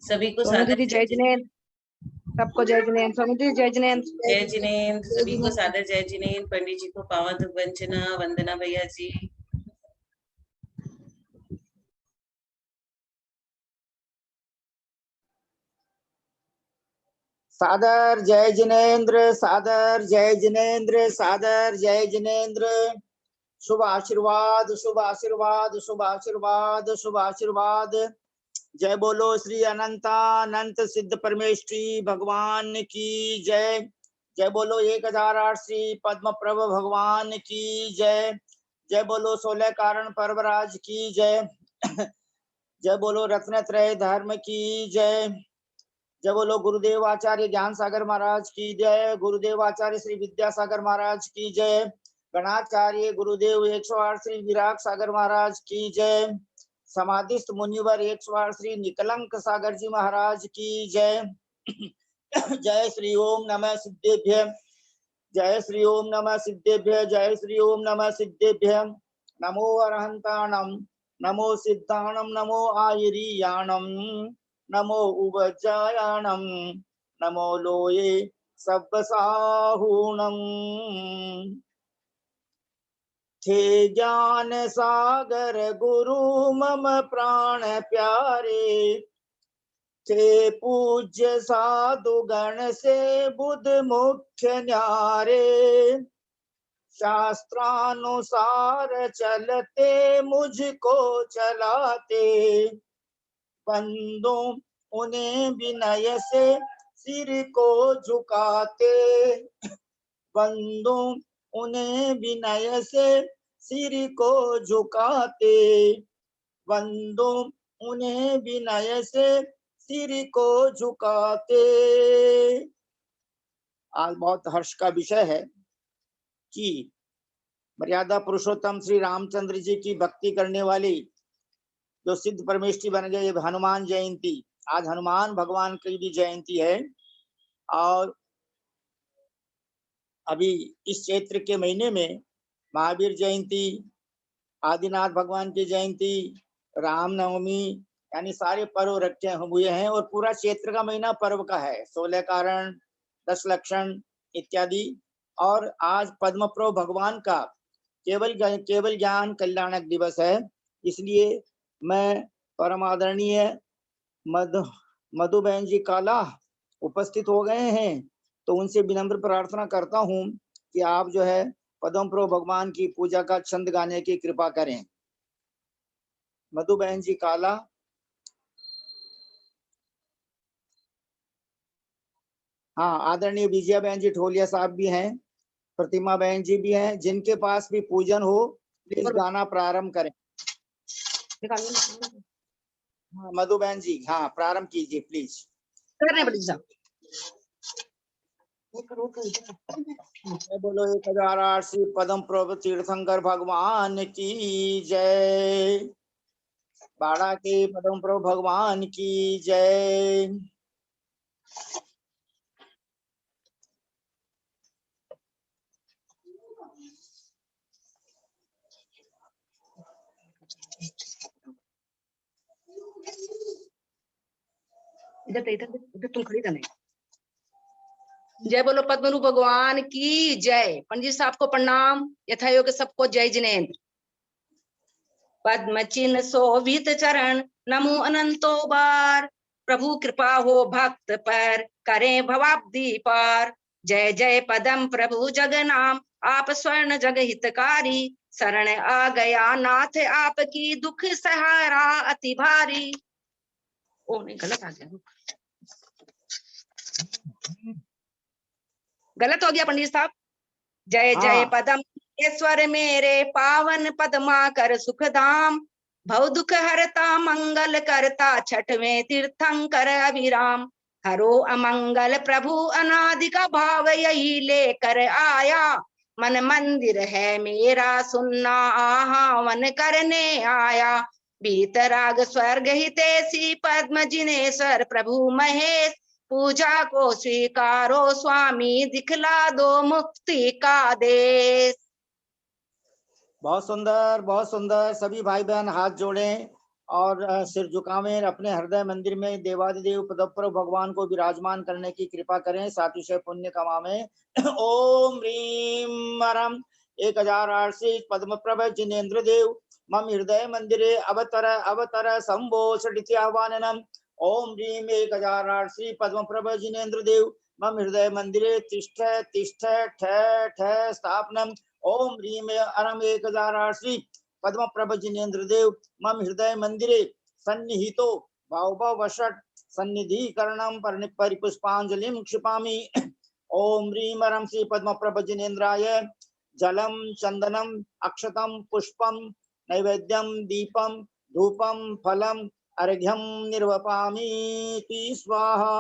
सभी को सोनू दीदी जय जिनेंद्र, सबको जय जिनेंद्र। सोनू दीदी जय जिनेंद्र। जय जिनेंद्र, सभी को सादर जय जिनेंद्र। पंडित जी को पावन धूप वंचना, वंदना भैया जी। सादर जय जिनेंद्र, सादर जय जिनेंद्र, सादर जय जिनेंद्र। शुभ आशीर्वाद, शुभ आशीर्वाद, शुभ आशीर्वाद, शुभ आशीर्वाद। जय बोलो श्री अनंतानंत सिद्ध परमेश्वरी भगवान की जय। जय बोलो 1008 श्री पद्म प्रभु भगवान की जय। जय बोलो 16 कारण पर्वराज की जय। जय बोलो रत्नत्रय धर्म की जय। जय बोलो गुरुदेव आचार्य ज्ञान सागर महाराज की जय। गुरुदेव आचार्य श्री विद्यासागर महाराज की जय। गणाचार्य गुरुदेव 108 श्री विराग सागर महाराज की जय। समाधिस्थ मुनिवर 108 श्री निकलंक सागर जी महाराज की जय। जय श्री ओम नमः सिद्धेभ्य, जय श्री ओम नमः सिद्धेभ्य, जय श्री ओम नमः सिद्धेभ्य। नमो अरहंताणम, नमो सिद्धाणम, नमो आयरीयाणम, नमो उवज्जायाणम, नमो लोये सब्बसाहूणम। थे ज्ञान सागर गुरु मम प्राण प्यारे, थे पूज्य साधु गण से बुध मुख्य न्यारे। शास्त्रानुसार चलते मुझको चलाते, बंदो उन्हें विनय से सिर को झुकाते। बंदो उन्हें विनय से सिर को झुकाते। बंदो उन्हें विनय से सिर को झुकाते। आज बहुत हर्ष का विषय है कि मर्यादा पुरुषोत्तम श्री रामचंद्र जी की भक्ति करने वाली जो सिद्ध परमेष्ठी बन गए हनुमान जयंती। आज हनुमान भगवान की भी जयंती है। और अभी इस चैत्र के महीने में महावीर जयंती, आदिनाथ भगवान की जयंती, रामनवमी, यानी सारे पर्व रखे हुए हैं। और पूरा चैत्र का महीना पर्व का है। 16 कारण, 10 लक्षण इत्यादि। और आज पद्म प्रभु भगवान का केवल ज्ञान कल्याणक दिवस है। इसलिए मैं परम आदरणीय मधु बहन जी काला उपस्थित हो गए हैं, तो उनसे विनम्र प्रार्थना करता हूं कि आप जो है पद्म प्रभु भगवान की पूजा का छंद गाने की कृपा करें। मधु बहन जी काला। हाँ, आदरणीय विजया बहन जी ठोलिया साहब भी हैं, प्रतिमा बहन जी भी हैं। जिनके पास भी पूजन हो प्लीज गाना प्रारंभ करें। हाँ मधु बहन जी, हाँ प्रारंभ कीजिए प्लीज। बोलो 1008 श्री पद्म प्रभु तीर्थंकर भगवान की जय। बाड़ा के पद्म प्रभु भगवान की जय। इधर तुम खड़ी रहना। जय बोलो पद्मनु भगवान की जय। पंडित साहब को प्रणाम, यथायोग सबको जय जिनेंद्र। पद्म चिन्ह शोभित चरण, नमो अनंतो बार। प्रभु कृपा हो भक्त पर, करे भवाब्दी पार। जय जय पदम प्रभु जग नाम, आप स्वर्ण जग हितकारी। शरण आ गया नाथ आपकी, दुख सहारा अति भारी। ओ नहीं, गलत आ गया, गलत हो गया पंडित साहब। जय जय पदम ईश्वर मेरे, पावन पदमा कर सुख धाम। भव दुख हरता मंगल करता, छठवें तीर्थंकर अभिराम। हरो अमंगल प्रभु अनादि का भाव, यही लेकर आया। मन मंदिर है मेरा सुनना, आह्वान करने आया। भीतराग स्वर्ग हितेशी, पद्म जिनेश्वर प्रभु महेश। पूजा को स्वीकारो स्वामी, दिखला दो मुक्ति का देश। बहुत सुंदर, बहुत सुंदर। सभी भाई बहन हाथ जोड़ें और सिर झुकावें, अपने हृदय मंदिर में देवादिदेव पदप्रभु भगवान को विराजमान करने की कृपा करें, साथ ही से पुण्य कमावें। ओम ह्रीम वरम 1008 से पद्म प्रभ जिनेन्द्र देव मम हृदय मंदिरे अवतर अवतर संभोषित आह्वाननम। ओम ह्रीम 1008 श्री पद्म प्रभ जिनेन्द्र देव मम हृदय मंदिरे तिष्ठ तिष्ठ ठ ठ स्थापनम। ओम ह्रीम अरम 1008 श्री पद्म प्रभ जिनेन्द्र देव मम हृदय मंदिरे सन्निहितो भाव वषट सन्निधिकरणम परिपुष्पांजलिं क्षिपामि। ओम ह्रीम अरम श्री पद्म प्रभ जिनेन्द्राय जलम चंदनम अक्षतम पुष्पम नैवेद्यम दीपम धूपम फलम अर्घ्यम निर्वपामि स्वाहा।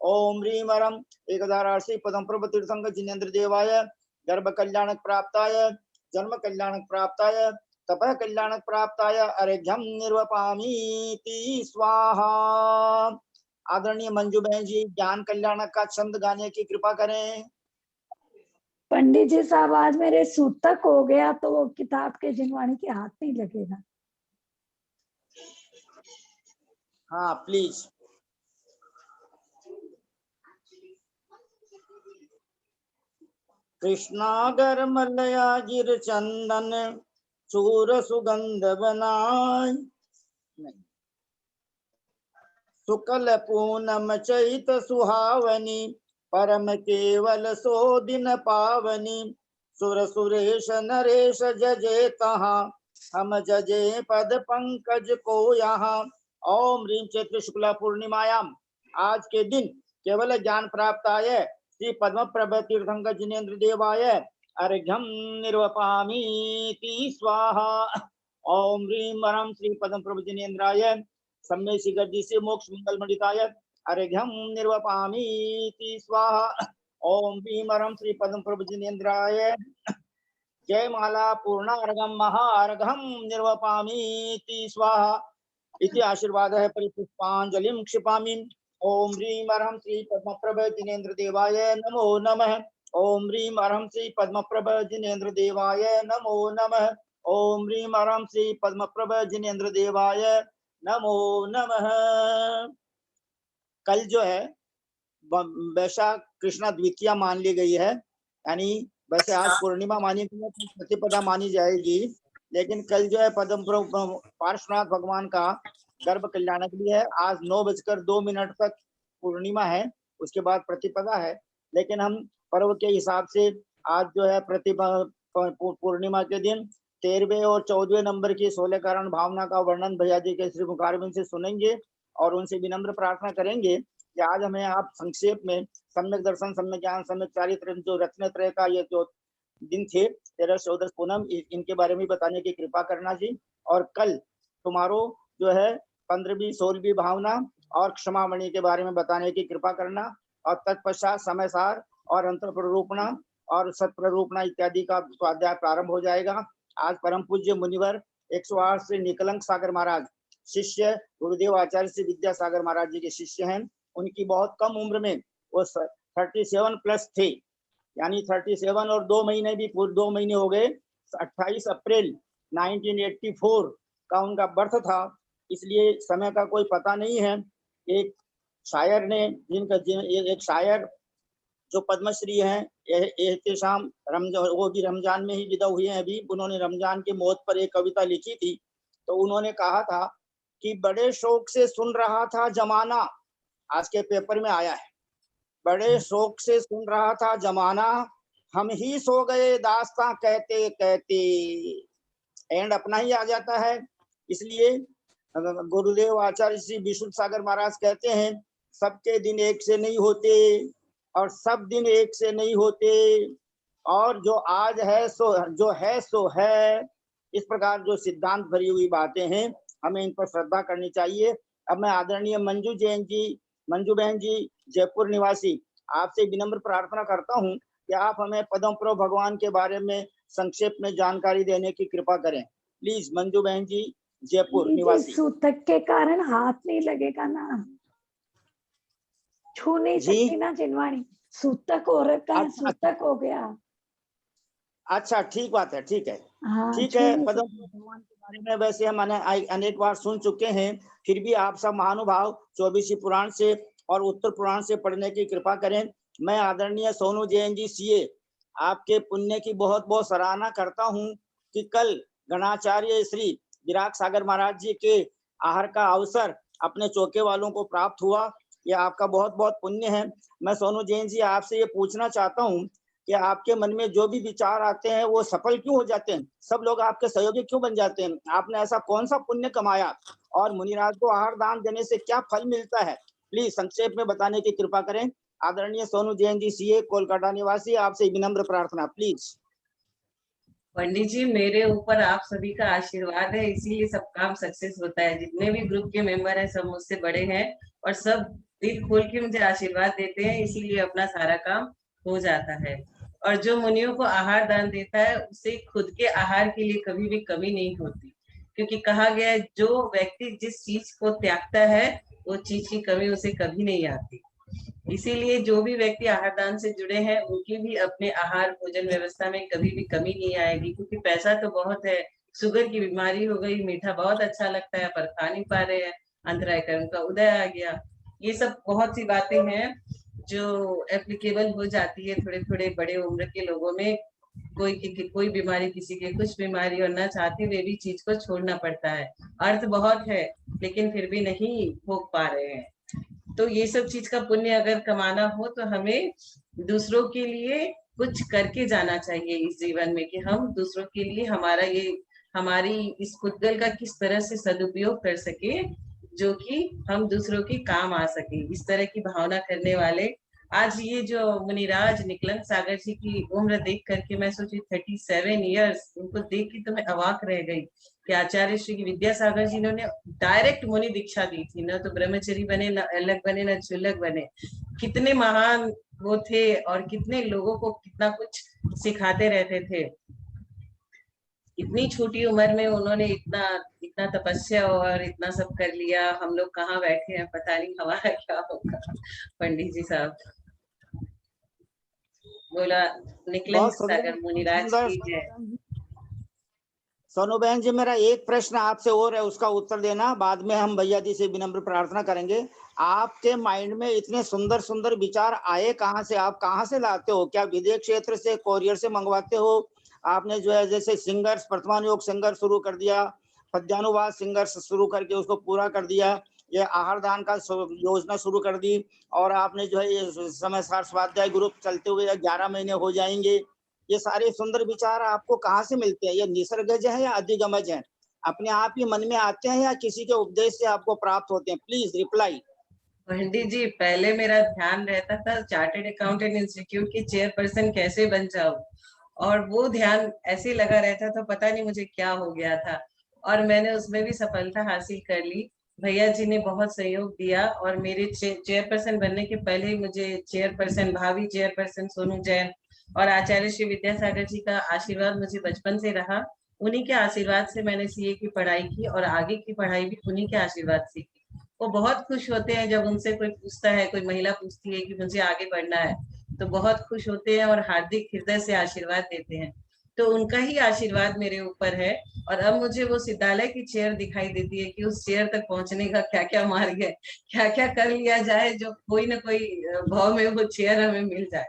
ओम ह्रीम वरम 1008 श्री पद्म प्रभ तीर्थंकर जिनेन्द्र देवाय गर्भ कल्याणक प्राप्ताय जन्म कल्याणक प्राप्ताय तपः कल्याणक प्राप्ताय अर्घ्यम निर्वपामि स्वाहा। आदरणीय मंजू बहन जी ज्ञान कल्याणक का छंद गाने की कृपा करें। पंडित जी साहब आज मेरे सूतक हो गया तो वो किताब के जिनवाणी के हाथ नहीं लगेगा। हाँ प्लीज। कृष्णागर मलया गिर चंदन चूर सुगंध बनाय सुकल पूनम चैत सुहावनी परम केवल सो दिन पावनी सुर सुरेश नरेश जजे तहाँ हम जजे पद पंकज को यहाँ। ओम ह्रीम चैत्र शुक्ला पूर्णिमायाम आज के दिन केवल ज्ञान प्राप्त आय श्री पद्म प्रभ तीर्थंकर जिनेन्द्र देवाय अर्घ्यम निर्वपामि स्वाहा। ओम ह्रीम वरम श्री पद्म प्रभ जिनेन्द्राय सम्मे शिखर से मोक्ष मंगल मंडिताय अर्घ्यम निर्वपामि स्वाहा। ओम ह्रीम वरम श्री पद्म प्रभ जिनेन्द्राय जय माला पूर्णार्घम महार्घम निर्वपामि स्वाहा इति आशीर्वाद है परिपुष्पांजलिं क्षिपामि। ओम ह्रीम वरम श्री पद्म प्रभ जिनेन्द्र देवाय नमो नमः। ओम ह्रीम वरम श्री पद्म प्रभ जिनेन्द्र देवाय नमो नमः। ओम ह्रीम वरम श्री पद्म प्रभ जिनेन्द्र देवाय नमो नमः। कल जो है वैशाख कृष्णा द्वितीया मान ली गई है, यानी वैसे आज पूर्णिमा मानी गई है, प्रतिपदा मानी जाएगी, लेकिन कल जो है पद्म प्रभु पार्श्वनाथ भगवान का गर्भ कल्याणक भी है। आज 9:02 तक पूर्णिमा है, उसके बाद प्रतिपदा है, लेकिन हम पर्व के हिसाब से आज जो है पूर्णिमा के दिन 13वें और 14वें नंबर की 16 कारण भावना का वर्णन भैया जी के श्री मुखारबिंद से सुनेंगे और उनसे विनम्र प्रार्थना करेंगे कि आज हमें आप संक्षेप में सम्यक दर्शन, सम्यक ज्ञान, सम्यक चारित्र, जो रत्नत्रय का ये जो दिन थे 13, 14 पूनम, इनके बारे में बताने की कृपा करना जी। और कल तुम्हारो जो है 15वीं 16वीं भावना और क्षमामणि के बारे में बताने की कृपा करना, और तत्पश्चात समय सार और अंतर प्ररूपणा और सत प्ररूपणा इत्यादि का स्वाध्याय प्रारंभ हो जाएगा। आज परम पूज्य मुनिवर 108 श्री निकलंक सागर महाराज शिष्य गुरुदेव आचार्य श्री विद्यासागर महाराज जी के शिष्य हैं। उनकी बहुत कम उम्र में वो 37+ थे, यानी 37 और 2 महीने भी 2 महीने हो गए। 28 अप्रैल 1984 का उनका बर्थ था, इसलिए समय का कोई पता नहीं है। एक शायर ने एक शायर जो पद्मश्री हैं एहतेशाम रमजान, वो भी रमजान में ही विदा हुए हैं अभी, उन्होंने रमजान के मौत पर एक कविता लिखी थी। तो उन्होंने कहा था कि बड़े शौक से सुन रहा था जमाना, आज के पेपर में आया है, बड़े शौक से सुन रहा था जमाना, हम ही सो गए दास्तां कहते कहते। एंड अपना ही आ जाता है, इसलिए गुरुदेव आचार्य श्री विशुद्ध सागर महाराज कहते हैं सबके दिन एक से नहीं होते और सब दिन एक से नहीं होते, और जो आज है सो जो है सो है। इस प्रकार जो सिद्धांत भरी हुई बातें हैं, हमें इन पर श्रद्धा करनी चाहिए। अब मैं आदरणीय मंजू बहन जी जयपुर निवासी, आपसे विनम्र प्रार्थना करता हूं कि आप हमें पद्म प्रभु भगवान के बारे में संक्षेप में जानकारी देने की कृपा करें। प्लीज मंजू बहन जी जयपुर निवासी। सूतक के कारण हाथ नहीं लगेगा ना, छू नहीं सकती ना जिनवाणी, सूतक हो रखा है, सूतक हो गया। अच्छा ठीक बात है, ठीक है। हाँ ठीक छू है, नहीं पद्म सकते। भगवान के बारे में वैसे हम अनेक बार सुन चुके हैं, फिर भी आप सब महानुभाव 24 पुराण से और उत्तर पुराण से पढ़ने की कृपा करें। मैं आदरणीय सोनू जैन जी सीए आपके पुण्य की बहुत बहुत सराहना करता हूं कि कल गणाचार्य श्री विराग सागर महाराज जी के आहार का अवसर अपने चौके वालों को प्राप्त हुआ। यह आपका बहुत बहुत पुण्य है। मैं सोनू जैन जी आपसे ये पूछना चाहता हूँ कि आपके मन में जो भी विचार आते हैं वो सफल क्यों हो जाते हैं, सब लोग आपके सहयोगी क्यों बन जाते हैं? आपने ऐसा कौन सा पुण्य कमाया और मुनिराज को आहार दान देने से क्या फल मिलता है? प्लीज संक्षेप में बताने की कृपा करें। आदरणीय सोनू जैन जी सीए कोलकाता निवासी, आपसे विनम्र प्रार्थना प्लीज। पंडित जी, मेरे ऊपर आप सभी का आशीर्वाद है, इसीलिए सब काम सक्सेस होता है। जितने भी ग्रुप के मेंबर हैं सब मुझसे बड़े हैं और सब दिल खोल के मुझे आशीर्वाद देते हैं, इसीलिए अपना सारा काम हो जाता है। और जो मुनियों को आहार दान देता है उसे खुद के आहार के लिए कभी भी कमी नहीं होती, क्योंकि कहा गया है जो व्यक्ति जिस चीज को त्यागता है वो चीज की कमी उसे कभी नहीं आती। इसीलिए जो भी व्यक्ति आहार दान से जुड़े हैं उनकी भी अपने आहार भोजन व्यवस्था में कभी भी कमी नहीं आएगी, क्योंकि पैसा तो बहुत है, शुगर की बीमारी हो गई, मीठा बहुत अच्छा लगता है पर खा नहीं पा रहे हैं, अंतराय कर्म का उदय आ गया। ये सब बहुत सी बातें हैं जो एप्लीकेबल हो जाती है थोड़े थोड़े बड़े उम्र के लोगों में। कोई बीमारी, किसी के कुछ बीमारी, और न चाहते हुए भी चीज को छोड़ना पड़ता है। अर्थ बहुत है लेकिन फिर भी नहीं भोग पा रहे हैं। तो ये सब चीज का पुण्य अगर कमाना हो तो हमें दूसरों के लिए कुछ करके जाना चाहिए इस जीवन में, कि हम दूसरों के लिए हमारी इस पुद्गल का किस तरह से सदुपयोग कर सके जो कि हम दूसरों के काम आ सके। इस तरह की भावना करने वाले आज ये जो मुनिराज निकलंक सागर जी की उम्र देख करके मैं सोची 37 इयर्स, उनको देख के तो मैं अवाक रह गई कि आचार्य श्री विद्यासागर जी ने डायरेक्ट मुनि दीक्षा दी थी, न तो ब्रह्मचरी बने, न अलग बने, न चुलक बने। कितने महान वो थे और कितने लोगों को कितना कुछ सिखाते रहते थे। इतनी छोटी उम्र में उन्होंने इतना इतना तपस्या और इतना सब कर लिया। हम लोग कहाँ बैठे हैं, पता नहीं हमारा क्या होगा। पंडित जी साहब बोला निकलंक बहुत सुंदर, सागर मुनिराज सुंदर की है। सोनू बहन जी, मेरा एक प्रश्न आपसे और है, उसका उत्तर देना, बाद में हम भैया जी से विनम्र प्रार्थना करेंगे। आपके माइंड में इतने सुंदर सुंदर विचार आए कहाँ से? आप कहाँ से लाते हो? क्या विदेश क्षेत्र से कोरियर से मंगवाते हो? आपने जो है जैसे सिंगर्स, प्रथमानुयोग सिंगर शुरू कर दिया, पद्यानुवाद सिंगर्स शुरू करके उसको पूरा कर दिया, ये आहार दान का योजना शुरू कर दी, और आपने जो है ये समय सार स्वाध्याय ग्रुप चलते हुए 11 महीने हो जाएंगे। ये सारे सुंदर विचार आपको कहाँ से मिलते हैं? ये निसर्गज है या अधिगमज है? अपने आप ही मन में आते हैं या किसी के उपदेश से आपको प्राप्त होते हैं? Please reply. पंडित जी, पहले मेरा ध्यान रहता था चार्टेड अकाउंटेंट इंस्टीट्यूट की चेयरपर्सन कैसे बन जाऊं, और वो ध्यान ऐसे लगा रहता था, पता नहीं मुझे क्या हो गया था। और मैंने उसमें भी सफलता हासिल कर ली। भैया जी ने बहुत सहयोग दिया और मेरे चेयरपर्सन बनने के पहले ही मुझे चेयरपर्सन, भावी चेयरपर्सन सोनू जैन और आचार्य श्री विद्यासागर जी का आशीर्वाद मुझे बचपन से रहा। उन्हीं के आशीर्वाद से मैंने सीए की पढ़ाई की और आगे की पढ़ाई भी उन्हीं के आशीर्वाद से की। वो बहुत खुश होते हैं जब उनसे कोई पूछता है, कोई महिला पूछती है कि मुझे आगे बढ़ना है, तो बहुत खुश होते हैं और हार्दिक हृदय से आशीर्वाद देते हैं। तो उनका ही आशीर्वाद मेरे ऊपर है। और अब मुझे वो सिद्धालय की चेयर दिखाई देती है कि उस चेयर तक पहुंचने का क्या क्या मार्ग है, क्या क्या कर लिया जाए जो कोई ना कोई भाव में वो चेयर हमें मिल जाए।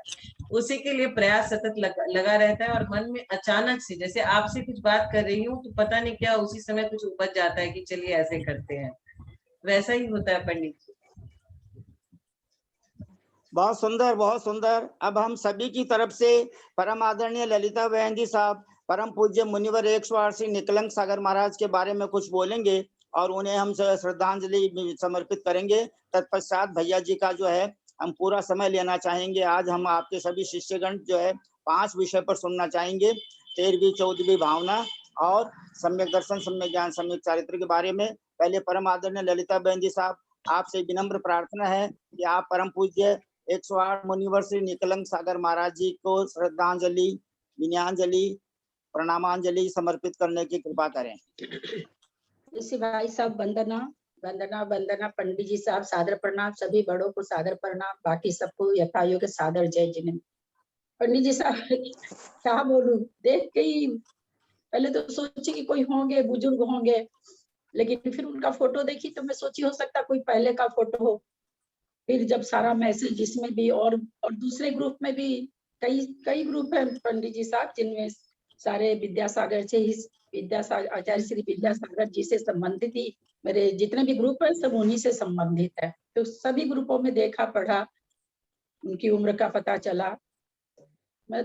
उसी के लिए प्रयास सतत लगा रहता है। और मन में अचानक से, जैसे आपसे कुछ बात कर रही हूँ तो पता नहीं क्या उसी समय कुछ उपज जाता है कि चलिए ऐसे करते हैं। वैसा ही होता है पंडित जी। बहुत सुंदर, बहुत सुंदर। अब हम सभी की तरफ से परम आदरणीय ललिता बहन जी साहब, परम पूज्य मुनिवर 108 श्री निकलंक सागर महाराज के बारे में कुछ बोलेंगे और उन्हें हम श्रद्धांजलि समर्पित करेंगे। तत्पश्चात भैया जी का जो है हम पूरा समय लेना चाहेंगे। आज हम आपके सभी शिष्यगण जो है 5 विषय पर सुनना चाहेंगे। 13वीं 14वीं भावना और सम्यक दर्शन, सम्यक ज्ञान, सम्यक चारित्र के बारे में। पहले परम आदरणीय ललिता बहन जी साहब, आपसे विनम्र प्रार्थना है कि आप परम पूज्य 108 मुनिवर श्री निकलंक सागर महाराज जी को श्रद्धांजलि, विनयांजलि, प्रणामांजलि समर्पित करने की कृपा करें। भाई साहब वंदना वंदना वंदना। पंडित जी साहब सादर प्रणाम, सभी बड़ों को सादर प्रणाम, बाकी सबको यथायोग्य सादर जय जिनेंद्र। पंडित जी साहब क्या बोलूं, देख के ही पहले तो सोची कि कोई होंगे, बुजुर्ग होंगे, लेकिन फिर उनका फोटो देखी तो मैं सोची हो सकता कोई पहले का फोटो हो। फिर जब सारा मैसेज इसमें भी और दूसरे ग्रुप में भी कई कई ग्रुप है पंडित जी साहब, जिनमें सारे विद्यासागर से ही, आचार्य श्री विद्यासागर जी से संबंधित ही मेरे जितने भी ग्रुप है सब उन्हीं से संबंधित है। तो सभी ग्रुपों में देखा, पढ़ा, उनकी उम्र का पता चला। मैं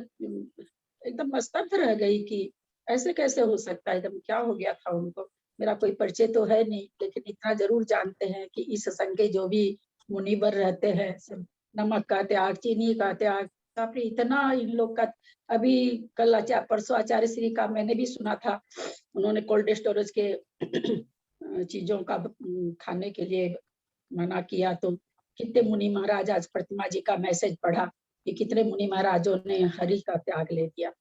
एकदम स्तब्ध रह गई कि ऐसे कैसे हो सकता है, एकदम क्या हो गया था उनको। मेरा कोई परिचय तो है नहीं, लेकिन इतना जरूर जानते हैं कि इस संघ के जो भी मुनिवर रहते हैं सब नमक का त्याग, चीनी का त्याग, काफी इतना इन लोग का। अभी कल परसों आचार्य श्री का मैंने भी सुना था, उन्होंने कोल्ड स्टोरेज के चीजों का खाने के लिए मना किया। तो कितने मुनि महाराज, आज प्रतिमा जी का मैसेज पढ़ा कि कितने मुनि महाराजों ने हरि का त्याग ले लिया।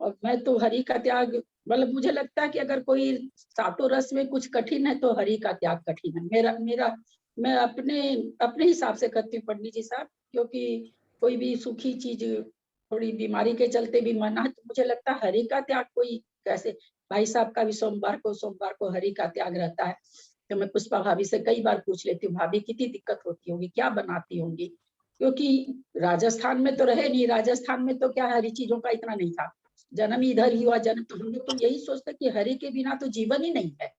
और मैं तो हरि का त्याग, मतलब मुझे लगता है कि अगर कोई सातों रस में कुछ कठिन है तो हरि का त्याग कठिन है। मेरा मैं अपने हिसाब से करती हूँ पंडित जी साहब, क्योंकि कोई भी सूखी चीज थोड़ी बीमारी के चलते भी मना है, तो मुझे लगता है हरि का त्याग कोई कैसे। भाई साहब का भी सोमवार को हरि का त्याग रहता है। तो मैं पुष्पा भाभी से कई बार पूछ लेती हूँ, भाभी कितनी दिक्कत होती होगी, क्या बनाती होंगी, क्योंकि राजस्थान में तो रहे नहीं, राजस्थान में तो क्या हरी चीजों का इतना नहीं था, जन्म ही इधर ही हुआ जन्म। तो हम लोग तो यही सोचते कि हरि के बिना तो जीवन ही नहीं है।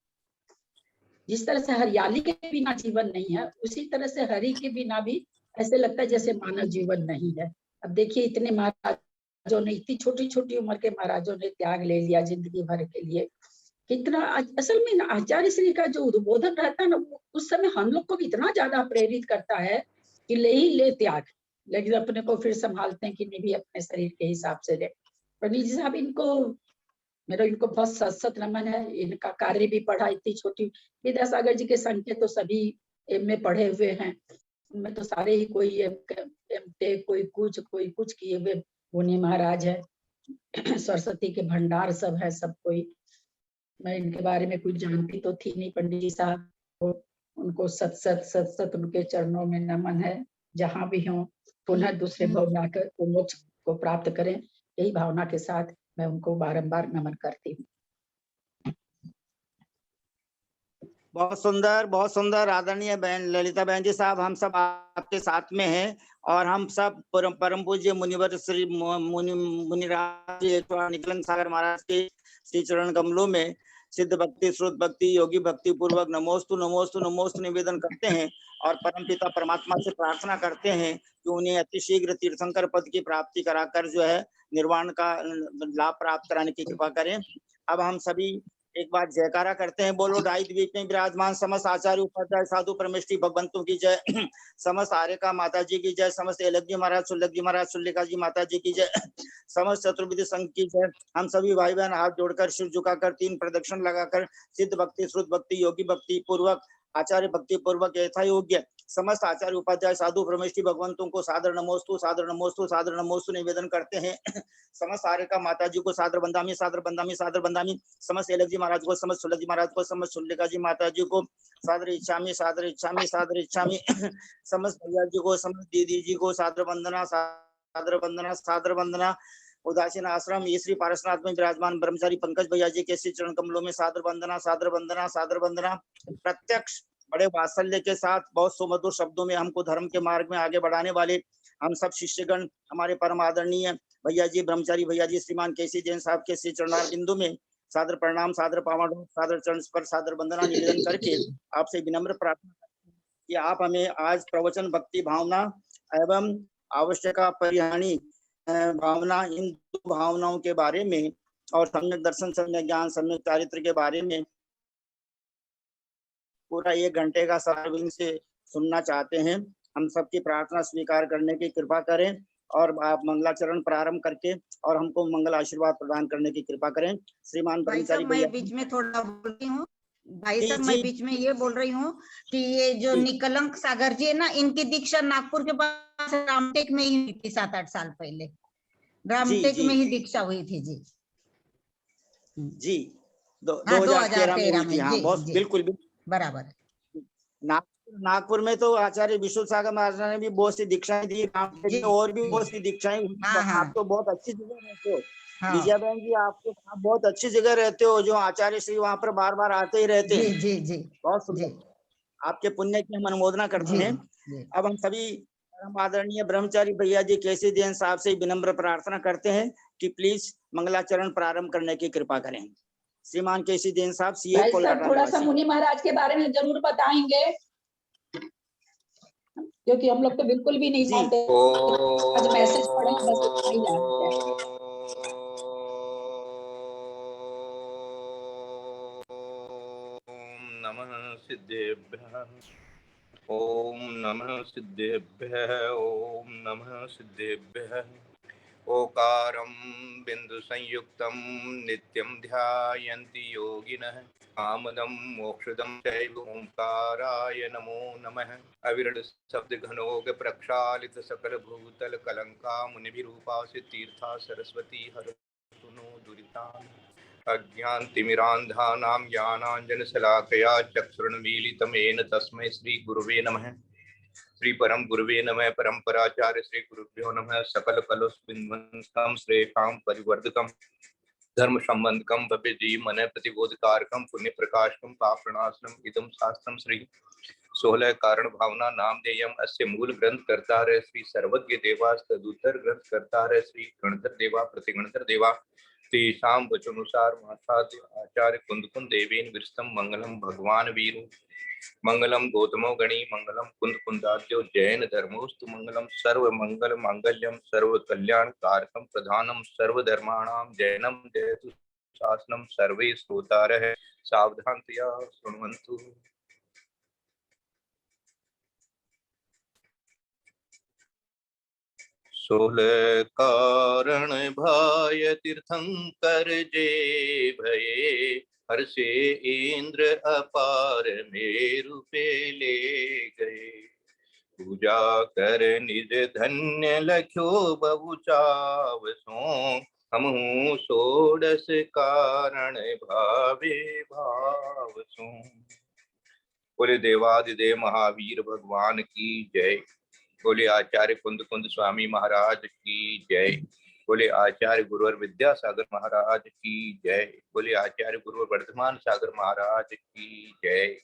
जिस तरह से हरियाली के बिना जीवन नहीं है, उसी तरह से हरि के बिना भी ऐसे लगता है जैसे मानव जीवन नहीं है। अब देखिए इतने महाराजों ने, इतनी छोटी छोटी उम्र के महाराजों ने त्याग ले लिया जिंदगी भर के लिए। कितना असल में आचार्य श्री का जो उद्बोधन रहता है ना, उस समय हम लोग को भी इतना ज्यादा प्रेरित करता है कि ले ही ले त्याग, लेकिन अपने को फिर संभालते हैं कि नहीं भी अपने शरीर के हिसाब से ले। पंडित जी साहब मेरा इनको बहुत सत सत नमन है। इनका कार्य भी पढ़ा, इतनी छोटी विद्यासागर जी के संकेत तो सभी एमए पढ़े हुए हैं, उनमें तो सारे ही कोई एमटेक, कोई कुछ किए हुए मुनि महाराज है। सरस्वती के भंडार सब है, सब कोई। मैं इनके बारे में कुछ जानती तो थी नहीं पंडित जी साहब, उनको सत सत उनके चरणों में नमन है। जहां भी हों पुनः दूसरे भावना कर मोक्ष को प्राप्त करें, यही भावना के साथ मैं उनको बारंबार नमन करती हूँ। बहुत सुंदर आदरणीय बहन ललिता बहन जी साहब, हम सब आपके साथ में हैं और हम सब परम पूज्य मुनिवर श्री मुनिराज निकलन सागर महाराज के श्री चरण कमलों में सिद्ध भक्ति, श्रुत भक्ति, योगी भक्ति पूर्वक नमोस्तु नमोस्तु नमोस्तु निवेदन करते हैं और परमपिता परमात्मा से प्रार्थना करते हैं कि उन्हें अतिशीघ्र तीर्थंकर पद की प्राप्ति कराकर जो है निर्वाण का लाभ प्राप्त कराने की कृपा करें। अब हम सभी एक बार जयकारा करते हैं। बोलो ढाई द्वीप में विराजमान समस्त आचार्य उपाध्याय साधु परमेष्ठी भगवंतों की जय, समस्त आर्यका माता जी की जय, समस्त एलग जी महाराज, सुल्लभ जी महाराज, सुल्लिका जी माता जी की जय, समस्त चतुर्विधि संघ की जय। हम सभी भाई बहन हाथ जोड़कर सिर झुकाकर 3 प्रदक्षिण लगाकर सिद्ध भक्ति, श्रुत भक्ति, योगी भक्ति पूर्वक, आचार्य भक्ति पूर्वक यथा योग्य समस्त आचार्य उपाध्याय साधु परमेष्ठी भगवंतों को सादर नमोस्तु सादर नमोस्तु सादर नमोस्तु निवेदन करते हैं। समस्त आर्यका माता जी को सादर बंदामी सादर बंदामी सादर बंदामी, समस्त एलग जी महाराज को, समस्त सुल्लभ जी महाराज को, समस्त सुल्लिका जी माता जी को सादर इच्छामी सादर इच्छामी सादर इच्छामी, समस्त भैया जी को, समस्त दीदी जी को सादर वंदना सादर वंदना सादर वंदना। उदासीन आश्रम श्री पारसनाथ में विराजमान ब्रह्मचारी पंकज भैया जी के श्री चरण कमलों में सादर वंदना सादर वंदना सादर वंदना। प्रत्यक्ष बड़े वात्सल्य के साथ बहुत सुमधुर शब्दों में हमको धर्म के मार्ग में आगे बढ़ाने वाले हम सब शिष्यगण, हमारे परम आदरणीय भैया जी, ब्रह्मचारी भैया जी, श्रीमान केसी जैन साहब के श्री चरणार बिंदु में सादर प्रणाम, सादर पावन, सादर चरण पर सादर वंदना निवेदन करके आपसे विनम्र प्रार्थना कि आप हमें आज प्रवचन, भक्ति भावना एवं आवश्यकता परिहानी भावना, इन 2 भावनाओं के बारे में और सम्यक दर्शन, सम्यक ज्ञान, सम्यक चारित्र के बारे में पूरा 1 घंटे का सारविंद से सुनना चाहते हैं। हम सबकी प्रार्थना स्वीकार करने की कृपा करें और आप मंगलाचरण प्रारंभ करके और हमको मंगल आशीर्वाद प्रदान करने की कृपा करें। श्रीमान ब्रह्मचारी भैया, मैं बीच में थोड़ा बोल रही हूँ भाई साहब, मैं बीच में ये बोल रही हूँ कि ये जो निकलंक सागर जी है ना, इनकी दीक्षा नागपुर के पास रामटेक में ही हुई थी 7-8 साल पहले, रामटेक में ही दीक्षा हुई थी जी। जी 2013 में हुई थी। हाँ, बहुत बिल्कुल बराबर। नागपुर में तो आचार्य विशुद्ध सागर महाराज ने भी बहुत सी दीक्षाएं दी, रामटेक में और भी बहुत सी दीक्षाएं हुई। आप तो बहुत अच्छी जगह रहते हो, हाँ विजया बहन जी, आपके आप बहुत अच्छी जगह रहते हो, जो आचार्य श्री वहां पर बार बार आते ही रहते जी हैं। जी जी बहुत जी सुंदर, आपके पुण्य की हम अनुमोदना करते जी हैं। जी। अब हम सभी परम आदरणीय ब्रह्मचारी भैया जी केसी देन साहब से विनम्र प्रार्थना करते हैं कि प्लीज मंगलाचरण प्रारंभ करने की कृपा करें। श्रीमान केसी देन साहब, सीए भाई कोलकाता साहब थोड़ा सा निवासी। मुनि महाराज के बारे में जरूर बताएंगे, क्योंकि हम लोग तो बिल्कुल भी नहीं जी। जानते। आज मैसेज पढ़े बस इतना ही याद है। ओम नमः सिद्धेभ्यः, ओम नमः सिद्धेभ्यः, ओम नमः सिद्धेभ्यः। ओकारं बिंदु संयुक्तं नित्यं ध्यायन्ति योगिनः, कामदं मोक्षदं चैव ओंकाराय नमो नमः। अविरल शब्द घनोग प्रक्षालित सकल भूतल कलंका मुनिभिरूपासि तीर्था सरस्वती हरतु नो दुरितान्। अज्ञानतिमिरान्धानां ज्ञानाञ्जनशलाकया चक्षुरुन्मीलितं येन तस्मै श्रीगुरुवे नमः। श्री परम गुरुवे नमः। परंपराचार्य श्री गुरुभ्यो नमः। सकल कलुष्विन्वंसकं श्रेष्ठां परिवर्धकं धर्म संबंधकं भव्य जीव मन प्रतिबोधकारकं पुण्य प्रकाशकं पाप प्रणाशनम इदं शास्त्रम श्री 16 कारण भावना नाम देयम अस्य मूल ग्रंथ कर्तारः श्री सर्वज्ञ देवास्तदुत्तर ग्रंथ कर्तारः श्री गणधर देवा प्रतिगणधर देवा तेषां वचनुसार मासाद्य आचार्य कुंद देवेन विरस्तम मंगलम भगवान वीरु मंगलम गौतमो गणी मंगलम कुंद कुंदाद्यो जैन धर्मोस्तु मंगलम सर्व मंगल मांगल्यम सर्व कल्याण कारकम प्रधानम सर्वधर्माणां जैनम जयतु शासनम सर्वे श्रोतारः सावधानतया शृण्वन्तु। सोलह कारण भाय तीर्थंकर जे भये, हर्षे इंद्र अपार मेरु पे ले गए। पूजा कर निज धन्य लख्यो बहु चावसों, हमहु षोडश कारण भावे भावसों। बोले देवादिदेव महावीर भगवान की जय। बोले आचार्य कुंद कुंद स्वामी महाराज की जय। बोले आचार्य गुरुवर विद्यासागर महाराज की जय। बोले आचार्य गुरुवर वर्धमान सागर महाराज की जय।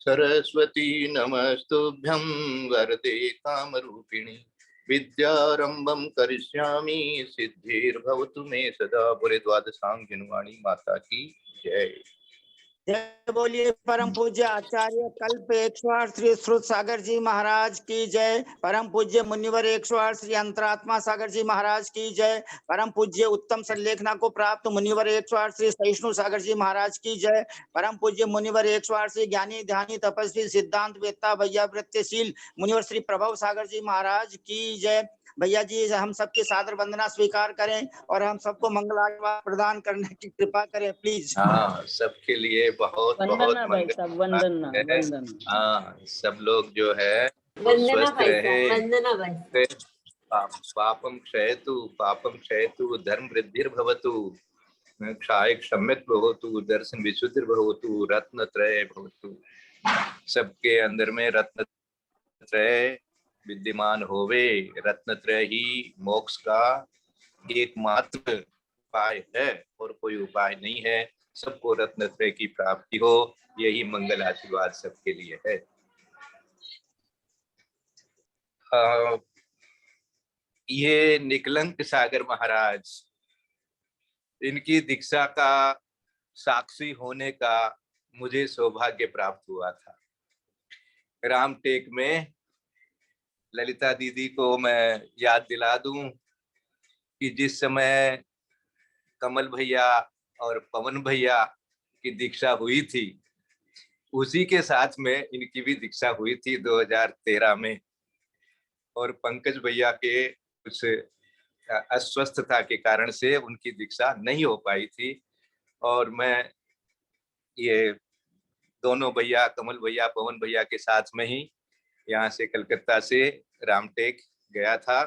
सरस्वती नमस्तुभ्यं वरदे कामरूपिणी, विद्यारंभं करिष्यामि सिद्धिर्भवतु मे सदा। बोले द्वादशांग जिनवाणी माता की जय। जय बोलिए परम पूज्य आचार्य कल्प 108 श्री श्रुत सागर जी महाराज की जय। परम पूज्य मुनिवर 108 श्री अंतरात्मा सागर जी महाराज की जय। परम पूज्य उत्तम संलेखना को प्राप्त मुनिवर 108 श्री सहिष्णु सागर जी महाराज की जय। परम पूज्य मुनिवर 108 श्री ज्ञानी ध्यानी तपस्वी सिद्धांत वेत्ता भैया वृत्तिशील मुनिवर श्री प्रभव सागर जी महाराज की जय। भैया जी हम सबकी सादर वंदना स्वीकार करें और हम सबको मंगलाशीर्वाद प्रदान करने की कृपा करें प्लीज। हाँ, सबके लिए बहुत बहुत वंदना भाई मंगल साहब, वंदना है। वंदना हाँ, सब लोग जो है वो वंदना स्वस्थ भाई रहे। साहब, वंदना भाई साहब। पापम क्षयतु धर्म वृद्धिर्भवतु, क्षाय क्षम्यत भवतु, दर्शन विशुद्धिर्भवतु, रत्न त्रय भवतु। सबके अंदर में रत्न त्रय विद्यमान होवे। रत्न त्रय ही मोक्ष का एकमात्र उपाय है और कोई उपाय नहीं है। सबको रत्न त्रय की प्राप्ति हो, यही मंगल आशीर्वाद सबके लिए है। ये निकलंक सागर महाराज, इनकी दीक्षा का साक्षी होने का मुझे सौभाग्य प्राप्त हुआ था। रामटेक में ललिता दीदी को मैं याद दिला दूं कि जिस समय कमल भैया और पवन भैया की दीक्षा हुई थी, उसी के साथ में इनकी भी दीक्षा हुई थी 2013 में। और पंकज भैया के कुछ अस्वस्थता के कारण से उनकी दीक्षा नहीं हो पाई थी। और मैं ये दोनों भैया, कमल भैया पवन भैया के साथ में ही यहाँ से कलकत्ता से रामटेक गया था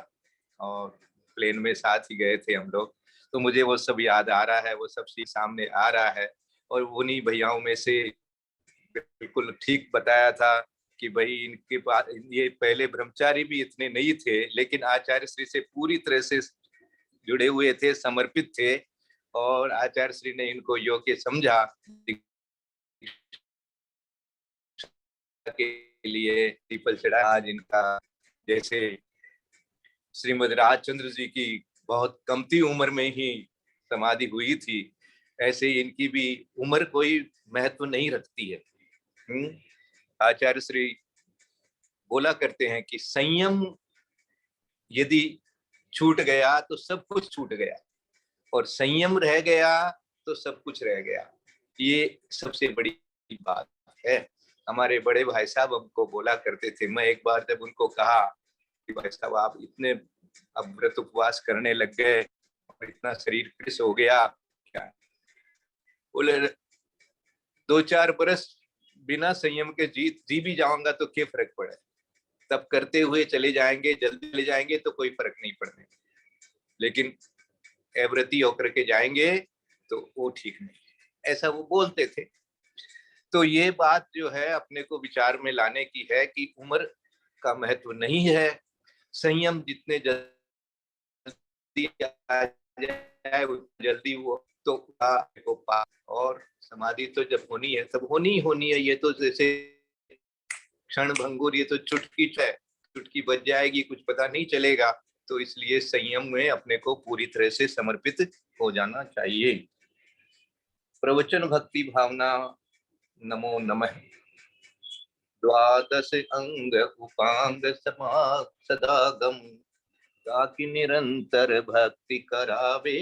और प्लेन में साथ ही गए थे हम लोग। तो मुझे वो सब याद आ रहा है, वो सब चीज सामने आ रहा है। और उन्हीं भैयाओं में से बिल्कुल ठीक बताया था कि भाई इनके पास ये पहले ब्रह्मचारी भी इतने नहीं थे, लेकिन आचार्य श्री से पूरी तरह से जुड़े हुए थे, समर्पित थे, और आचार्य श्री ने इनको योग्य समझा के लिए पीपल चढ़ा। आज इनका जैसे श्रीमद राजचंद्र जी की बहुत कमती उम्र में ही समाधि हुई थी, ऐसे इनकी भी उम्र कोई महत्व नहीं रखती है। आचार्य श्री बोला करते हैं कि संयम यदि छूट गया तो सब कुछ छूट गया, और संयम रह गया तो सब कुछ रह गया। ये सबसे बड़ी बात है। हमारे बड़े भाई साहब हमको बोला करते थे, मैं एक बार जब उनको कहा कि भाई साहब आप इतने अब व्रत उपवास करने लग गए और इतना शरीर फिट हो गया, क्या बोले 2-4 बरस बिना संयम के जी भी जाऊंगा तो क्या फर्क पड़े, तब करते हुए चले जाएंगे, जल्दी चले जाएंगे तो कोई फर्क नहीं पड़ने, लेकिन एवृत्ति होकर के जाएंगे तो वो ठीक नहीं, ऐसा वो बोलते थे। तो ये बात जो है अपने को विचार में लाने की है कि उम्र का महत्व नहीं है, संयम जितने जल्दी आ जाए जल्दी वो तो पा, और समाधि तो जब होनी है तब होनी है। ये तो जैसे क्षण भंगुर, ये तो चुटकी बज जाएगी, कुछ पता नहीं चलेगा। तो इसलिए संयम में अपने को पूरी तरह से समर्पित हो जाना चाहिए। प्रवचन भक्ति भावना नमो नमः। द्वादश अंग उपांग समाग सदागम, ताकि निरंतर भक्ति करावे।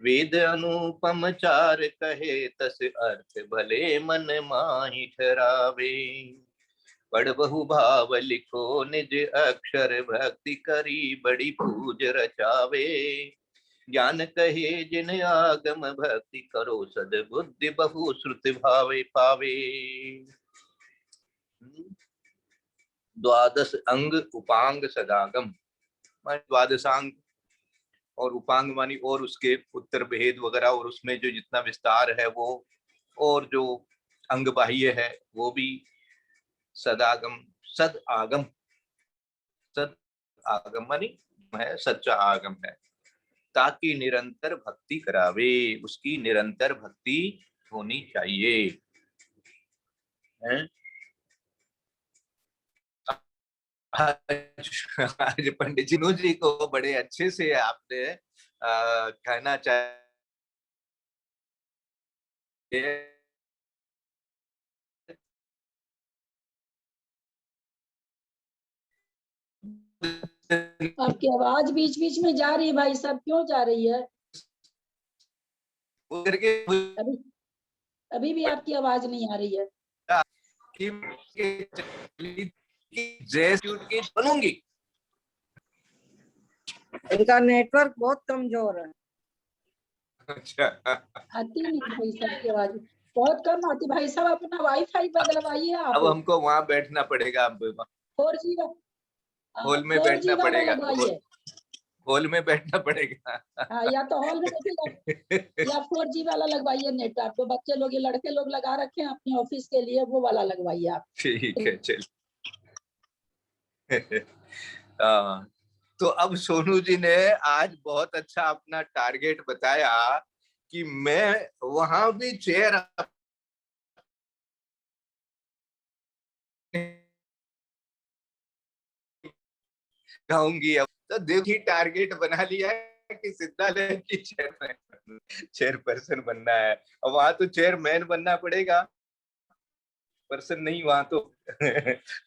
वेद अनुपम चार कहे, तस अर्थ भले मन माहि ठहरावे। पढ़ बहु भाव लिखो निज अक्षर, भक्ति करी बड़ी पूज रचावे। ज्ञान कहे जिन आगम, भक्ति करो सद्बुद्धि बहु श्रुति भावे पावे। द्वादश अंग उपांग सदागम, द्वादशांग और उपांग मानी और उसके उत्तर भेद वगैरह, और उसमें जो जितना विस्तार है वो, और जो अंग बाह्य है वो भी सदागम, सद आगम मानी है सच्चा आगम है, ताकि निरंतर भक्ति करावे। उसकी निरंतर भक्ति होनी चाहिए। आज पंडित जिनू जी को बड़े अच्छे से आपने कहना चाहिए आपकी आवाज बीच बीच में जा रही है भाई साहब, क्यों जा रही है? अभी भी आपकी आवाज नहीं आ रही है। बनूंगी। इनका नेटवर्क बहुत कमजोर है। अच्छा, आती नहीं भाई साहब की आवाज, बहुत कम आती। भाई साहब अपना वाईफाई बदलवाइए आप। अब हमको वहां बैठना पड़ेगा, 4G हॉल में बैठना पड़ेगा, लगवाइए। हॉल में बैठना पड़ेगा। हाँ, या तो हॉल में बैठिए या 4G वाला लगवाइए नेट। आपको बच्चे लोग, ये लड़के लोग लगा रखे हैं अपने ऑफिस के लिए, वो वाला लगवाइए आप। ठीक है, चलिए। तो अब सोनू जी ने आज बहुत अच्छा अपना टारगेट बताया कि मैं वहां भी चेयर गाऊंगी। अब तो देखिए टारगेट बना लिया है कि सिद्धालय की चेयरपर्सन बनना है। और वहां तो चेयरमैन बनना पड़ेगा, पर्सन नहीं वहां तो।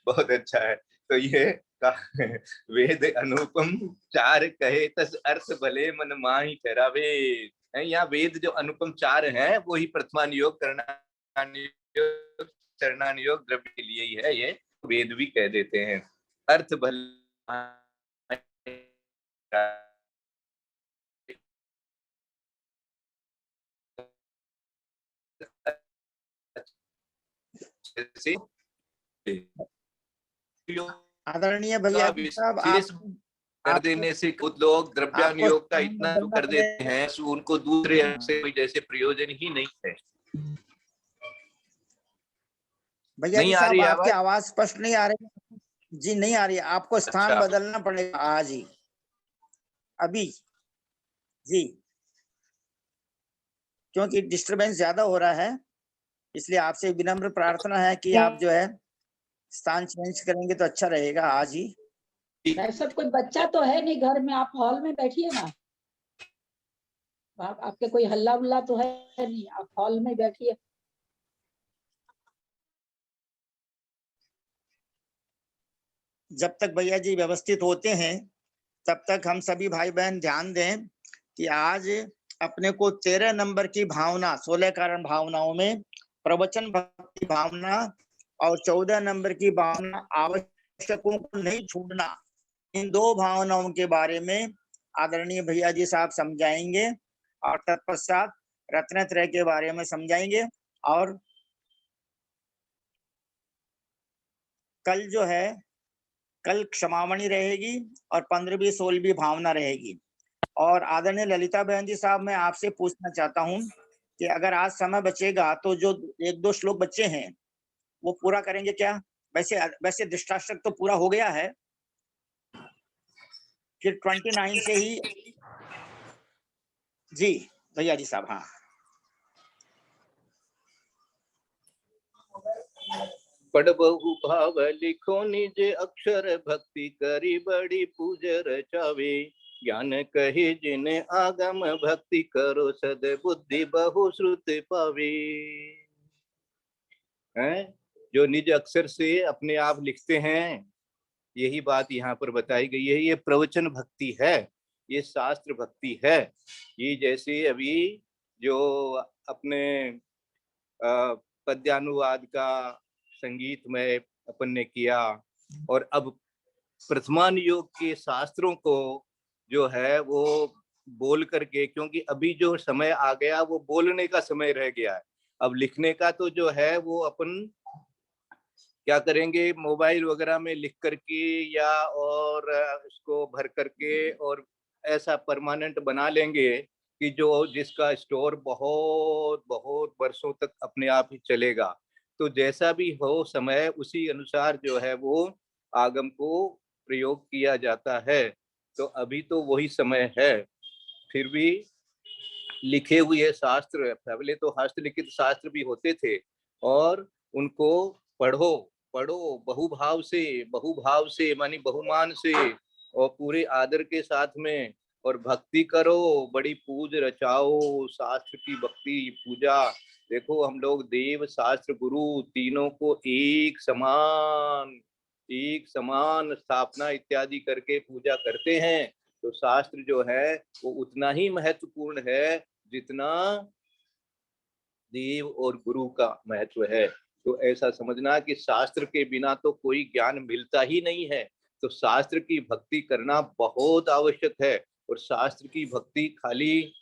बहुत अच्छा है। तो ये वेद अनुपम चार कहे, तस अर्थ भले मन माहि ठहरावे। यहाँ वेद जो अनुपम चार हैं वो ही प्रथमानुयोग, कर्णानुयोग, चरणानुयोग द्रव्य के लिए ही है। ये वेद भी कह देते हैं। अर्थ भले आदरणीय भैया साहब, कर देने से खुद लोग द्रव्यानुयोग का इतना कर देते हैं, उनको दूसरे से कोई जैसे प्रयोजन ही नहीं है। भैया जी साहब, आपकी आवाज स्पष्ट नहीं आ रही जी, नहीं आ रही है। आपको स्थान बदलना पड़ेगा आज ही, अभी। जी, क्योंकि डिस्टरबेंस ज्यादा हो रहा है, इसलिए आपसे विनम्र प्रार्थना है कि आप जो है स्थान चेंज करेंगे तो अच्छा रहेगा आज ही। भाई साहब कोई बच्चा तो है नहीं घर में, आप हॉल में बैठिए ना। आपके कोई हल्ला उल्ला तो है नहीं, आप हॉल में बैठिए। जब तक भैया जी व्यवस्थित होते हैं तब तक हम सभी भाई बहन ध्यान दें कि आज अपने को 13 नंबर की भावना, 16 कारण भावनाओं में प्रवचन भक्ति भावना और 14 नंबर की भावना आवश्यकों को नहीं छोड़ना, इन दो भावनाओं के बारे में आदरणीय भैया जी साहब समझाएंगे और तत्पश्चात रत्नत्रय के बारे में समझाएंगे। और कल जो है, कल क्षमामणि रहेगी और 15वीं 16वीं भावना रहेगी। और आदरणीय ललिता बहन जी साहब, मैं आपसे पूछना चाहता हूं कि अगर आज समय बचेगा तो जो 1-2 श्लोक बच्चे हैं वो पूरा करेंगे क्या? वैसे दृष्टाष्टक तो पूरा हो गया है, फिर 29 से ही। जी भैया जी साहब। हाँ, पढ़ बहु भाव लिखो निज अक्षर, भक्ति करी बड़ी पूज रचावे। ज्ञान कहे जिन आगम, भक्ति करो सद बुद्धि बहु श्रुत पावे। हैं जो निज अक्षर से अपने आप लिखते हैं, यही बात यहाँ पर बताई गई है। ये प्रवचन भक्ति है, ये शास्त्र भक्ति है। ये जैसे अभी जो अपने पद्यानुवाद का संगीत में अपन ने किया, और अब प्रथमान योग के शास्त्रों को जो है वो बोल करके, क्योंकि अभी जो समय आ गया वो बोलने का समय रह गया है। अब लिखने का तो जो है वो अपन क्या करेंगे, मोबाइल वगैरह में लिख करके या और इसको भर करके और ऐसा परमानेंट बना लेंगे कि जो जिसका स्टोर बहुत बहुत वर्षों तक अपने आप ही चलेगा। तो जैसा भी हो समय, उसी अनुसार जो है वो आगम को प्रयोग किया जाता है। तो अभी तो वही समय है। फिर भी लिखे हुए शास्त्र, पहले तो हस्तलिखित शास्त्र भी होते थे, और उनको पढ़ो पढ़ो बहुभाव से मानी बहुमान से और पूरे आदर के साथ में, और भक्ति करो बड़ी पूज रचाओ। शास्त्र की भक्ति पूजा, देखो हम लोग देव शास्त्र गुरु तीनों को एक समान स्थापना इत्यादि करके पूजा करते हैं। तो शास्त्र जो है वो उतना ही महत्वपूर्ण है जितना देव और गुरु का महत्व है। तो ऐसा समझना कि शास्त्र के बिना तो कोई ज्ञान मिलता ही नहीं है। तो शास्त्र की भक्ति करना बहुत आवश्यक है। और शास्त्र की भक्ति खाली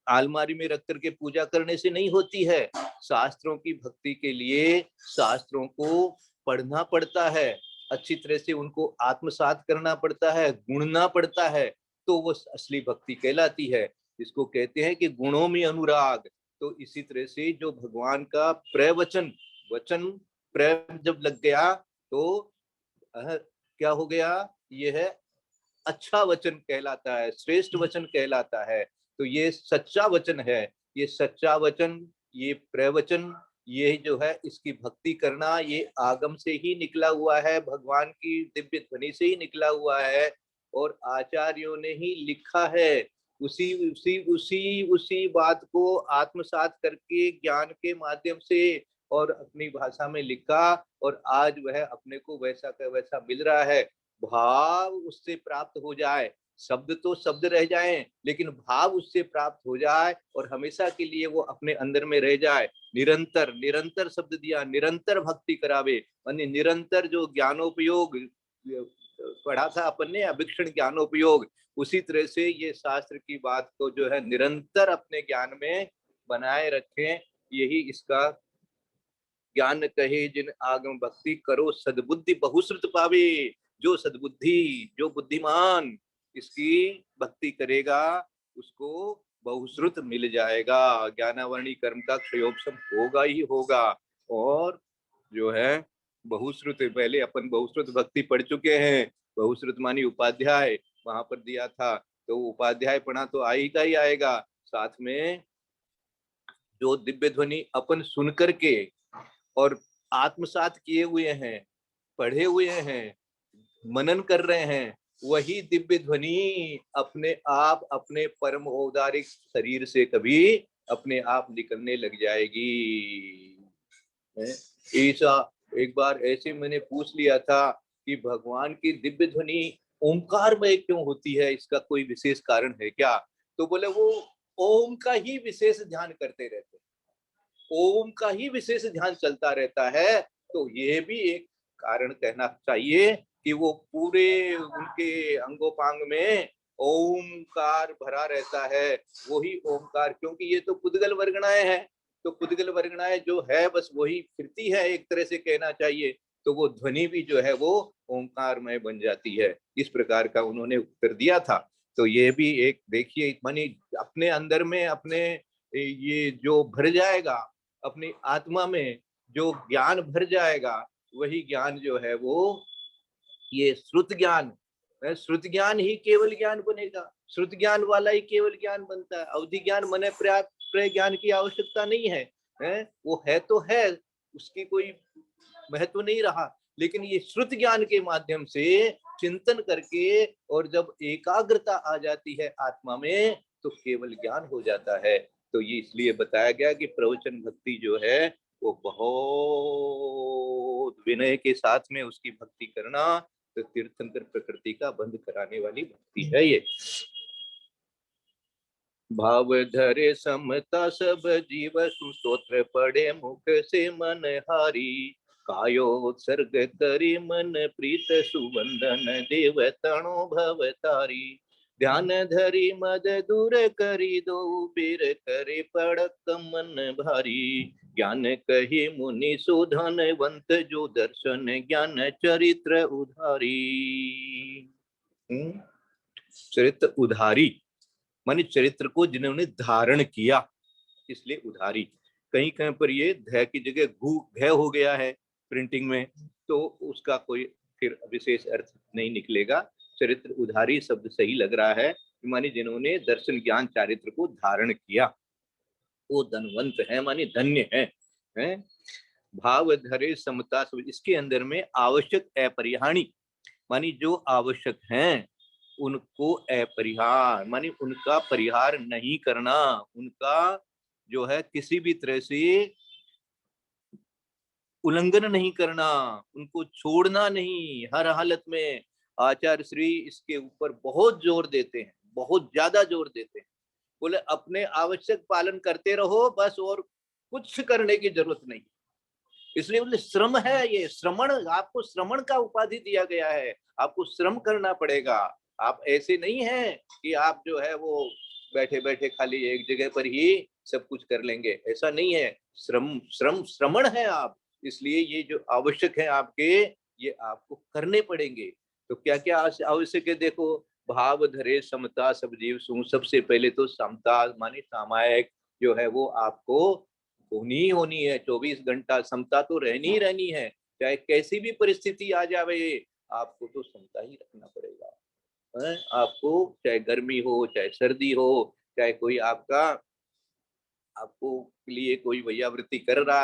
अलमारी में रख करके पूजा करने से नहीं होती है। शास्त्रों की भक्ति के लिए शास्त्रों को पढ़ना पड़ता है, अच्छी तरह से उनको आत्मसात करना पड़ता है, गुणना पड़ता है, तो वो असली भक्ति कहलाती है। इसको कहते हैं कि गुणों में अनुराग। तो इसी तरह से जो भगवान का प्रवचन वचन प्रेम जब लग गया तो क्या हो गया, यह है अच्छा वचन कहलाता है, श्रेष्ठ वचन कहलाता है। तो ये सच्चा वचन है, ये सच्चा वचन, ये प्रवचन, ये जो है इसकी भक्ति करना, ये आगम से ही निकला हुआ है, भगवान की दिव्य ध्वनि से ही निकला हुआ है, और आचार्यों ने ही लिखा है। उसी उसी उसी उसी बात को आत्मसात करके ज्ञान के माध्यम से और अपनी भाषा में लिखा, और आज वह अपने को वैसा का वैसा मिल रहा है। भाव उससे प्राप्त हो जाए, शब्द तो शब्द रह जाएं, लेकिन भाव उससे प्राप्त हो जाए और हमेशा के लिए वो अपने अंदर में रह जाए। निरंतर निरंतर शब्द दिया, निरंतर भक्ति करावे, यानी निरंतर जो ज्ञानोपयोग पढ़ा था अपन ने, अभिक्षण ज्ञानोपयोग, उसी तरह से ये शास्त्र की बात को जो है निरंतर अपने ज्ञान में बनाए रखें। यही इसका ज्ञान कहे जिन आगम, भक्ति करो सद्बुद्धि बहुश्रुत पावे। जो सद्बुद्धि, जो बुद्धिमान इसकी भक्ति करेगा उसको बहुश्रुत मिल जाएगा। ज्ञानावरणी कर्म का क्षयोपशम होगा ही होगा। और जो है बहुश्रुत, पहले अपन बहुश्रुत भक्ति पढ़ चुके हैं। बहुश्रुत मानी उपाध्याय, वहां पर दिया था, तो उपाध्याय पढ़ा तो आएगा ही आएगा, साथ में जो दिव्य ध्वनि अपन सुन करके और आत्मसात किए हुए हैं, पढ़े हुए हैं, मनन कर रहे हैं, वही दिव्य ध्वनि अपने आप अपने परम औदारिक शरीर से कभी अपने आप निकलने लग जाएगी। ऐसा एक बार ऐसे मैंने पूछ लिया था कि भगवान की दिव्य ध्वनि ओंकारमय क्यों होती है, इसका कोई विशेष कारण है क्या? तो बोले वो ओम का ही विशेष ध्यान करते रहते हैं, ओम का ही विशेष ध्यान चलता रहता है। तो ये भी एक कारण कहना चाहिए कि वो पूरे उनके अंगोपांग में ओमकार भरा रहता है, वही ओमकार, क्योंकि ये तो पुद्गल वर्गणाएं हैं, तो पुद्गल वर्गणाएं जो है बस वही फिरती है, एक तरह से कहना चाहिए, तो वो ध्वनि भी जो है वो ओंकारमय बन जाती है। इस प्रकार का उन्होंने उत्तर दिया था। तो ये भी एक देखिए, मानी अपने अंदर में अपने ये जो भर जाएगा, अपनी आत्मा में जो ज्ञान भर जाएगा, वही ज्ञान जो है वो ये श्रुत ज्ञान, श्रुत ज्ञान ही केवल ज्ञान बनेगा, श्रुत ज्ञान वाला ही केवल ज्ञान बनता है। अवधि ज्ञान मने प्रय ज्ञान की आवश्यकता नहीं है, वो है तो है, उसकी कोई महत्व नहीं रहा, लेकिन ये श्रुत ज्ञान के माध्यम से चिंतन करके और जब एकाग्रता आ जाती है आत्मा में, तो केवल ज्ञान हो जाता है। तो ये इसलिए बताया गया कि प्रवचन भक्ति जो है वो बहुत विनय के साथ में उसकी भक्ति करना, तो तीर्थंकर प्रकृति का बंध कराने वाली भक्ति है ये। भाव धरे समता सब जीव, सुस्तोत्र पड़े मुख से मन हारी, कायोत्सर्ग करी मन प्रीत सुवंदन, देव तणो भव तारी, ध्यान धरी मद दूर करी दो, बीर करे पड़क मन भारी, ज्ञान कही मुनि सुधनवंत, जो दर्शन ज्ञान चरित्र उधारी। चरित्र उधारी माने चरित्र को जिन्होंने धारण किया, इसलिए उधारी। कहीं कहीं पर ये ध की जगह घू घ हो गया है प्रिंटिंग में, तो उसका कोई फिर विशेष अर्थ नहीं निकलेगा। चरित्र उधारी शब्द सही लग रहा है, मानी जिन्होंने दर्शन ज्ञान चारित्र को धारण किया वो धनवंत है, मानी धन्य है? भाव धरे समता सब, इसके अंदर में आवश्यक अपरिहाणी, मानी जो आवश्यक हैं उनको अपरिहार, मानी उनका परिहार नहीं करना, उनका जो है किसी भी तरह से उल्लंघन नहीं करना, उनको छोड़ना नहीं हर हालत में। आचार्य श्री इसके ऊपर बहुत जोर देते हैं, बहुत ज्यादा जोर देते हैं। बोले अपने आवश्यक पालन करते रहो बस, और कुछ करने की जरूरत नहीं। इसलिए बोले श्रम है ये, श्रमण, आपको श्रमण का उपाधि दिया गया है, आपको श्रम करना पड़ेगा। आप ऐसे नहीं है कि आप जो है वो बैठे बैठे खाली एक जगह पर ही सब कुछ कर लेंगे, ऐसा नहीं है। श्रमण है आप, इसलिए ये जो आवश्यक है आपके, ये आपको करने पड़ेंगे। तो क्या क्या आवश्यक है देखो, भाव धरे समता सब जीव सु, सबसे पहले तो समता माने सामायिक जो है वो आपको होनी है। 24 घंटा समता तो रहनी है, चाहे कैसी भी परिस्थिति आ जावे, आपको तो समता ही रखना पड़ेगा। आपको चाहे गर्मी हो, चाहे सर्दी हो, चाहे कोई आपको लिए कोई वैयावृत्ति कर रहा